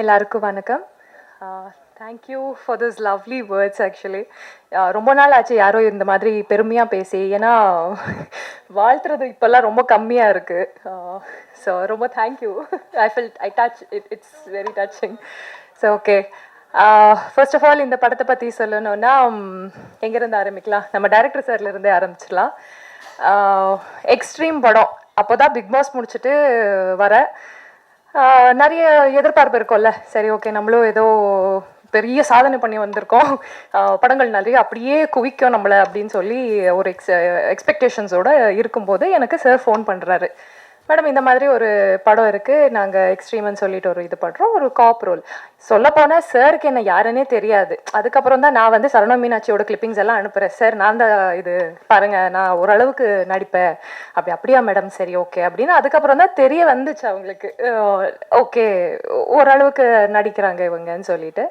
எல்லாருக்கும் வணக்கம். Thank you for this lovely words. Actually ரொம்ப நாள் ஆச்சு யாரோ இந்த மாதிரி பெருமையாக பேசி. ஏன்னா வாழ்த்துறது இப்போல்லாம் ரொம்ப கம்மியாக இருக்குது. ஸோ ரொம்ப thank you. I touch it's very touching. So okay, first of all இந்த படத்தை பற்றி சொல்லணும்னா எங்கேருந்து ஆரம்பிக்கலாம்? நம்ம டைரக்டர் சார்லேருந்தே ஆரம்பிச்சிடலாம். எக்ஸ்ட்ரீம் படம் அப்போ தான் பிக் பாஸ் முடிச்சுட்டு வர நிறைய எதிர்பார்ப்பு இருக்கும்ல. சரி ஓகே, நம்மளும் ஏதோ பெரிய சாதனை பண்ணி வந்திருக்கோம், படங்கள் நிறைய அப்படியே குவிக்கும் நம்மளை அப்படின்னு சொல்லி ஒரு எக்ஸ்பெக்டேஷன்ஸோடு இருக்கும்போது எனக்கு சார் ஃபோன் பண்ணுறாரு. மேடம், இந்த மாதிரி ஒரு படம் இருக்குது, நாங்கள் எக்ஸ்ட்ரீம்னு சொல்லிட்டு ஒரு இது பண்ணுறோம், ஒரு காப் ரோல். சொல்லப்போனால் சாருக்கு என்ன யாருன்னே தெரியாது. அதுக்கப்புறம் தான் நான் வந்து சரண மீனாட்சியோட கிளிப்பிங்ஸ் எல்லாம் அனுப்புகிறேன். சார் நான் தான் இது பாருங்கள், நான் ஓரளவுக்கு நடிப்பேன். அப்படியா மேடம், சரி ஓகே அப்படின்னு அதுக்கப்புறம் தான் தெரிய வந்துச்சு அவங்களுக்கு. ஓகே, ஓரளவுக்கு நடிக்கிறாங்க இவங்கன்னு சொல்லிட்டு.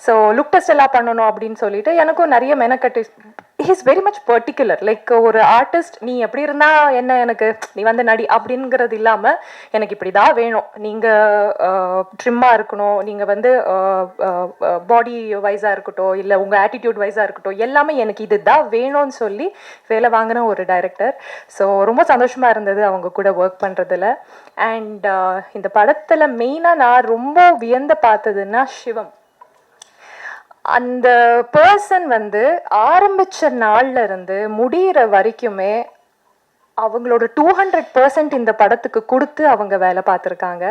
ஸோ லுக் டெஸ்ட் எல்லாம் பண்ணணும் அப்படின்னு சொல்லிட்டு எனக்கும் நிறைய மெனக்கட்டு. He's very much particular. Like ஒரு ஆர்டிஸ்ட், நீ எப்படி இருந்தால் என்ன, எனக்கு நீ வந்து நடி அப்படிங்கிறது இல்லாமல் எனக்கு இப்படி தான் வேணும், நீங்கள் ட்ரிம்மாக இருக்கணும், நீங்கள் வந்து பாடி வைஸாக இருக்கட்டும், இல்லை உங்கள் ஆட்டிடியூட் வைஸாக இருக்கட்டும், எல்லாமே எனக்கு இது தான் வேணும்னு சொல்லி வேலை வாங்கின ஒரு டைரக்டர். ஸோ ரொம்ப சந்தோஷமாக இருந்தது அவங்க கூட ஒர்க் பண்ணுறதுல. அண்ட் இந்த படத்தில் மெயினாக நான் ரொம்ப வியந்து பார்த்ததுன்னா சிவம். அந்த பர்சன் வந்து ஆரம்பித்த நாள்ல இருந்து முடிகிற வரைக்குமே அவங்களோட 200% இந்த படத்துக்கு கொடுத்து அவங்க வேலை பார்த்துருக்காங்க.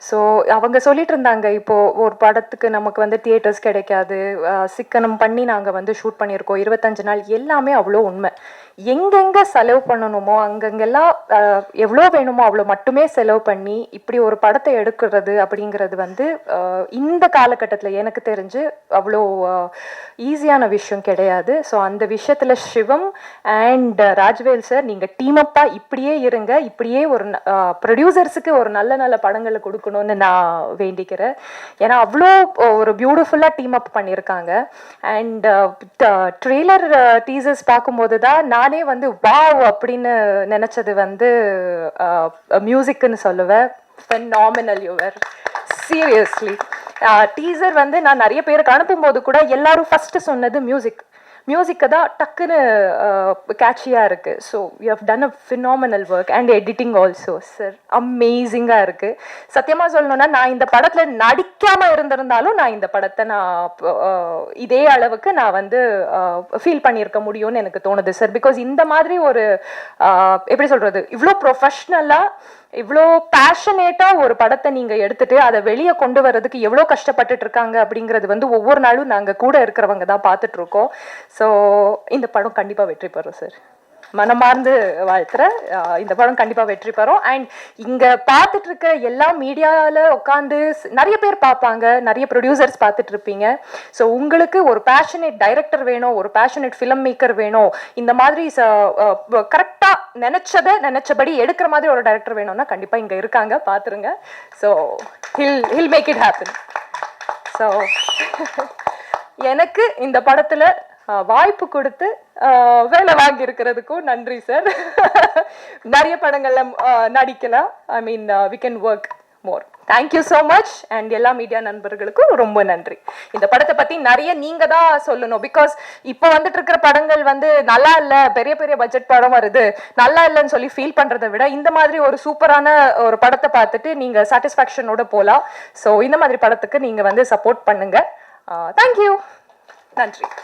ஸோ அவங்க சொல்லிட்டு இருந்தாங்க, இப்போது ஒரு படத்துக்கு நமக்கு வந்து தியேட்டர்ஸ் கிடைக்காது, சிக்கனம் பண்ணி நாங்கள் வந்து ஷூட் பண்ணியிருக்கோம் 25 நாள். எல்லாமே அவ்வளோ உண்மை. எங்கெங்கே செலவு பண்ணணுமோ அங்கங்கெல்லாம் எவ்வளோ வேணுமோ அவ்வளோ மட்டுமே செலவு பண்ணி இப்படி ஒரு படத்தை எடுக்கிறது அப்படிங்கிறது வந்து இந்த காலகட்டத்தில் எனக்கு தெரிஞ்சு அவ்வளோ ஈஸியான விஷயம் கிடையாது. ஸோ அந்த விஷயத்தில் சிவம் அண்ட் ராஜ்வேல் சார், நீங்கள் டீமப்பாக இப்படியே இருங்க, இப்படியே ஒரு ப்ரொடியூசர்ஸுக்கு ஒரு நல்ல நல்ல படங்களை கொடுக்கணும்னு நான் வேண்டிக்கிறேன். ஏன்னா அவ்வளோ ஒரு பியூட்டிஃபுல்லாக டீம் அப் பண்ணியிருக்காங்க. அண்ட் ட்ரெய்லர் டீசர்ஸ் பார்க்கும்போது தான் நானே வந்து வாவ் அப்படின்னு நினச்சது வந்து மியூசிக்குன்னு சொல்லுவேன். phenomenal you were, seriously. Teaser வந்து நான் நிறைய பேருக்கு அனுப்பும்போது கூட எல்லாரும் ஃபஸ்ட்டு சொன்னது மியூசிக்கை தான் டக்குன்னு கேட்சியாக இருக்குது. So you have done a phenomenal work and editing also sir, அமேசிங்காக இருக்குது. சத்தியமாக சொல்லணுன்னா நான் இந்த படத்தில் நடிக்காமல் இருந்திருந்தாலும் நான் இந்த படத்தை இதே அளவுக்கு நான் வந்து ஃபீல் பண்ணியிருக்க முடியும்னு எனக்கு தோணுது சார். பிகாஸ் இந்த மாதிரி ஒரு எப்படி சொல்கிறது, இவ்வளோ ப்ரொஃபஷ்னலாக இவ்வளோ பேஷனேட்டாக ஒரு படத்தை நீங்கள் எடுத்துகிட்டு அதை வெளியே கொண்டு வர்றதுக்கு எவ்வளோ கஷ்டப்பட்டுட்டு இருக்காங்க அப்படிங்கிறது வந்து ஒவ்வொரு நாளும் நாங்கள் கூட இருக்கிறவங்க தான் பார்த்துட்ருக்கோம். ஸோ இந்த படம் கண்டிப்பாக வெற்றி பெறும் சார், மனமார்ந்து வாழ்த்துறேன். இந்த படம் கண்டிப்பாக வெற்றி பெறும். அண்ட் இங்கே பார்த்துட்டு இருக்க எல்லா மீடியாவில் உட்காந்து நிறைய பேர் பார்ப்பாங்க, நிறைய ப்ரொடியூசர்ஸ் பார்த்துட்டு இருப்பீங்க. ஸோ உங்களுக்கு ஒரு பேஷனேட் டைரக்டர் வேணும், ஒரு பேஷனேட் ஃபிலிம் மேக்கர் வேணும், இந்த மாதிரி கரெக்டாக நினச்சபடி எடுக்கிற மாதிரி ஒரு டைரக்டர் வேணும்னா கண்டிப்பாக இங்கே இருக்காங்க, பார்த்துருங்க. So he'll make it happen. So எனக்கு இந்த படத்தில் வாய்ப்பு கொடுத்து வேலை வாங்கி இருக்கிறதுக்கும் நன்றி சார். நிறைய படங்கள்ல நடிக்கலாம். I mean we can work more. Thank you so much. And எல்லா மீடியா நண்பர்களுக்கும் ரொம்ப நன்றி. இந்த படத்தை பற்றி நிறைய நீங்கள் தான் சொல்லணும். பிகாஸ் இப்போ வந்துட்டு இருக்கிற படங்கள் வந்து நல்லா இல்லை, பெரிய பெரிய பட்ஜெட் படம் வருது, நல்லா இல்லைன்னு சொல்லி ஃபீல் பண்ணுறதை விட இந்த மாதிரி ஒரு சூப்பரான ஒரு படத்தை பார்த்துட்டு நீங்கள் சாட்டிஸ்ஃபேக்ஷனோட போகலாம். ஸோ இந்த மாதிரி படத்துக்கு நீங்கள் வந்து சப்போர்ட் பண்ணுங்கள். தேங்க்யூ, நன்றி.